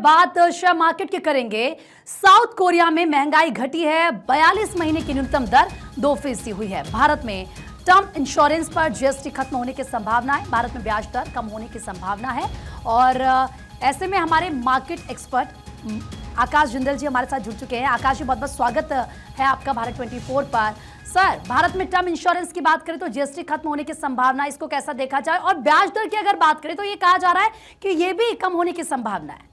बात share market की करेंगे। साउथ कोरिया में महंगाई घटी है, 42 महीने की न्यूनतम दर 2% हुई है। भारत में टर्म इंश्योरेंस पर जीएसटी खत्म होने की संभावना है। भारत में ब्याज दर कम होने की संभावना है और ऐसे में हमारे मार्केट एक्सपर्ट आकाश जिंदल जी हमारे साथ जुड़ चुके हैं। आकाश जी, बहुत बहुत स्वागत है आपका भारत 24 पर। सर, भारत में टर्म इंश्योरेंस की बात करें तो जीएसटी खत्म होने की संभावना, इसको कैसा देखा जाए? और ब्याज दर की अगर बात करें तो ये कहा जा रहा है कि ये भी कम होने की संभावना है।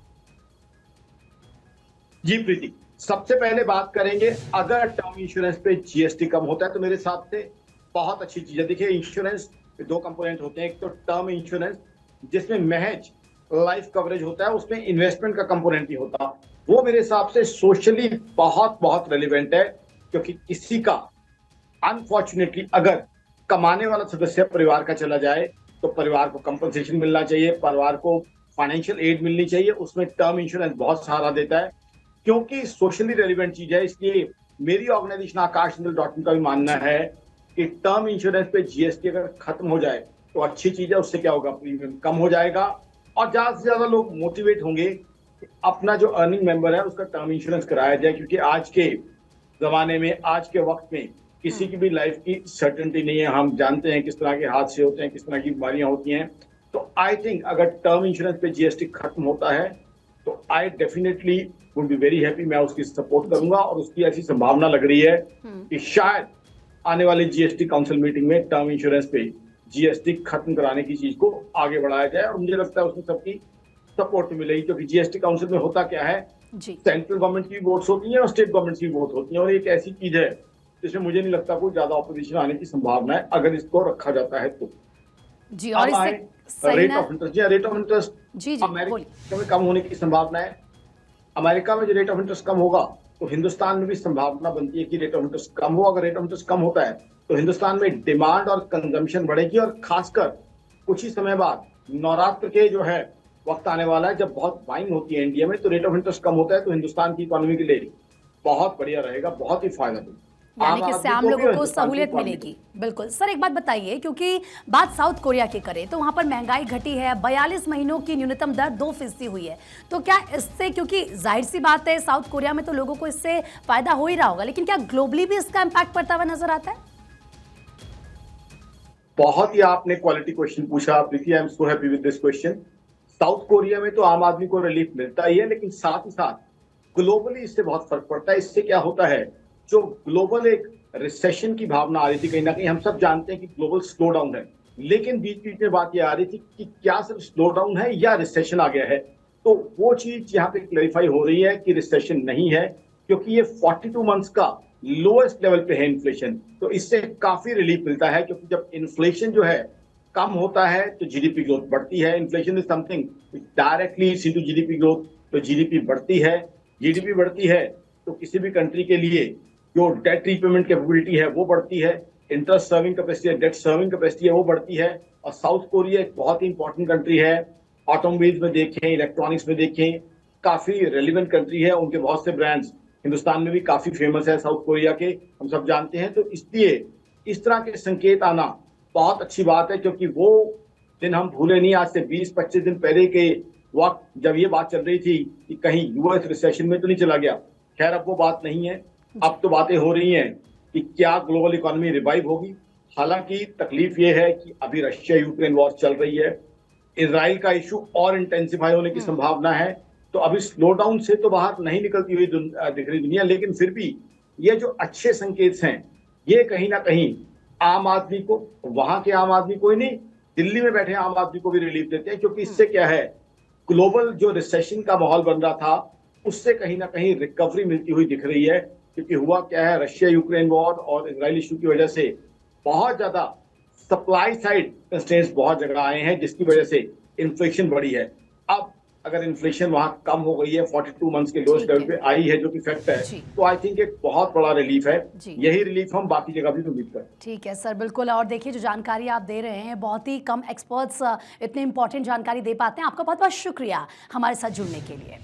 जी प्रीति, सबसे पहले बात करेंगे, अगर टर्म इंश्योरेंस पे जीएसटी कम होता है तो मेरे हिसाब से बहुत अच्छी चीज है। देखिए, इंश्योरेंस के दो कंपोनेंट होते हैं। एक तो टर्म इंश्योरेंस जिसमें महज लाइफ कवरेज होता है, उसमें इन्वेस्टमेंट का कंपोनेंट नहीं होता। वो मेरे हिसाब से सोशली बहुत बहुत रेलिवेंट है, क्योंकि किसी का अनफॉर्चुनेटली अगर कमाने वाला सदस्य परिवार का चला जाए तो परिवार को कंपनसेशन मिलना चाहिए, परिवार को फाइनेंशियल एड मिलनी चाहिए। उसमें टर्म इंश्योरेंस बहुत सहारा देता है, क्योंकि सोशली रेलिवेंट चीज है। इसलिए मेरी ऑर्गेनाइजेशन आकाशजिंदल.in का भी मानना है कि टर्म इंश्योरेंस पे जीएसटी अगर खत्म हो जाए तो अच्छी चीज है। उससे क्या होगा, प्रीमियम कम हो जाएगा और ज्यादा से ज्यादा लोग मोटिवेट होंगे कि अपना जो अर्निंग मेंबर है उसका टर्म इंश्योरेंस कराया जाए, क्योंकि आज के जमाने में, आज के वक्त में किसी की भी लाइफ की सर्टेनिटी नहीं है। हम जानते हैं किस तरह के हादसे होते हैं, किस तरह की बीमारियां होती हैं। तो आई थिंक अगर टर्म इंश्योरेंस पे जीएसटी खत्म होता है तो I definitely would be very happy. मैं उसकी सपोर्ट करूंगा और उसकी ऐसी संभावना लग रही है कि शायद आने वाली जीएसटी काउंसिल मीटिंग में टर्म इंश्योरेंस पे जीएसटी खत्म कराने की चीज को आगे बढ़ाया जाए, और मुझे लगता है उसमें सबकी सपोर्ट मिलेगी। क्योंकि जीएसटी काउंसिल में होता क्या है, सेंट्रल गवर्नमेंट की वोट्स होती हैं और स्टेट गवर्नमेंट की वोट होती है, और एक ऐसी चीज है जिसमें मुझे नहीं लगता कोई ज्यादा ऑपोजिशन आने की संभावना है अगर इसको रखा जाता है तो। जी, और इससे rate of interest, rate of interest जी अमेरिका में कम होने की संभावना है। अमेरिका में जो रेट ऑफ इंटरेस्ट कम होगा तो हिंदुस्तान में भी संभावना बनती है कि रेट ऑफ इंटरेस्ट कम हो। अगर रेट ऑफ इंटरेस्ट कम होता है तो हिंदुस्तान में डिमांड और कंजम्पशन बढ़ेगी, और खासकर कुछ ही समय बाद नवरात्र के जो है वक्त आने वाला है, जब बहुत बाइंग होती है इंडिया में, तो रेट ऑफ इंटरेस्ट कम होता है तो हिंदुस्तान की इकोनॉमी के लिए बहुत बढ़िया रहेगा, बहुत ही फायदेमंद, यानी कि इससे आम लोगों को सहूलियत मिलेगी। बिल्कुल सर, एक बात बताइए, क्योंकि बात साउथ कोरिया की करें तो वहां पर महंगाई घटी है, 42 महीनों की न्यूनतम दर 2% हुई है। तो क्या इससे, क्योंकि जाहिर सी बात है साउथ कोरिया में तो लोगों को इससे फायदा हो ही रहा होगा, लेकिन क्या ग्लोबली भी इसका इम्पैक्ट पड़ता हुआ नजर आता है? बहुत ही आपने क्वालिटी क्वेश्चन पूछा Preeti, I am so happy with this question. South Korea में तो आम आदमी को रिलीफ मिलता ही है, लेकिन साथ ही साथ ग्लोबली इससे बहुत फर्क पड़ता है। इससे क्या होता है, जो ग्लोबल एक रिसेशन की भावना आ रही थी, कहीं ना कहीं हम सब जानते हैं कि ग्लोबल स्लो डाउन है, लेकिन बीच बीच में बात ये आ रही थी कि क्या सिर्फ स्लो डाउन है या रिसेशन आ गया है। तो वो चीज यहाँ पे क्लैरिफाई हो रही है कि रिसेशन नहीं है, क्योंकि ये 42 मंथ्स का लोएस्ट लेवल पे है इन्फ्लेशन। तो इससे काफी रिलीफ मिलता है, क्योंकि जब इन्फ्लेशन जो है कम होता है तो जीडीपी ग्रोथ बढ़ती है। Inflation is something directly see to GDP growth, तो जीडीपी बढ़ती है। जीडीपी बढ़ती है तो किसी भी कंट्री के लिए जो डेट रीपेमेंट कैपेबिलिटी है वो बढ़ती है, इंटरेस्ट सर्विंग कैपेसिटी है, डेट सर्विंग कैपेसिटी है वो बढ़ती है। और साउथ कोरिया एक बहुत ही इंपॉर्टेंट कंट्री है, ऑटोमोबाइल्स में देखें, इलेक्ट्रॉनिक्स में देखें, काफी रेलिवेंट कंट्री है। उनके बहुत से ब्रांड्स हिंदुस्तान में भी काफी फेमस है साउथ कोरिया के, हम सब जानते हैं। तो इसलिए इस तरह के संकेत आना बहुत अच्छी बात है, क्योंकि वो दिन हम भूले नहीं। आज से 20-25 दिन पहले के वक्त जब ये बात चल रही थी कि कहीं यूएस रिसेशन में तो नहीं चला गया, खैर अब वो बात नहीं है। अब तो बातें हो रही हैं कि क्या ग्लोबल इकोनॉमी रिवाइव होगी। हालांकि तकलीफ ये है कि अभी रशिया यूक्रेन वॉर चल रही है, इजराइल का इशू और इंटेंसिफाई होने की संभावना है। तो अभी स्लो डाउन से तो बाहर नहीं निकलती हुई दिख रही दुनिया, लेकिन फिर भी ये जो अच्छे संकेत हैं ये कहीं ना कहीं आम आदमी को, वहां के आम आदमी को ही नहीं, दिल्ली में बैठे आम आदमी को भी रिलीफ देते हैं। क्योंकि इससे क्या है, ग्लोबल जो रिसेशन का माहौल बन रहा था उससे कहीं ना कहीं रिकवरी मिलती हुई दिख रही है। क्योंकि हुआ क्या है, रशिया यूक्रेन वॉर और इजराइल इशू की वजह से बहुत ज्यादा सप्लाई साइड कंस्ट्रेंट्स बहुत जगह आए हैं, जिसकी वजह से इन्फ्लेशन बढ़ी है। अब अगर इन्फ्लेशन वहां कम हो गई है, 42 मंथ्स के लोएस्ट लेवल पे आई है, जो कि फैक्ट है, तो आई थिंक एक बहुत बड़ा रिलीफ है। यही रिलीफ हम बाकी जगह भी उम्मीद करते हैं। ठीक है सर, बिल्कुल। और देखिए, जो जानकारी आप दे रहे हैं, बहुत ही कम एक्सपर्ट्स इतने इंपॉर्टेंट जानकारी दे पाते हैं। आपका बहुत बहुत शुक्रिया हमारे साथ जुड़ने के लिए।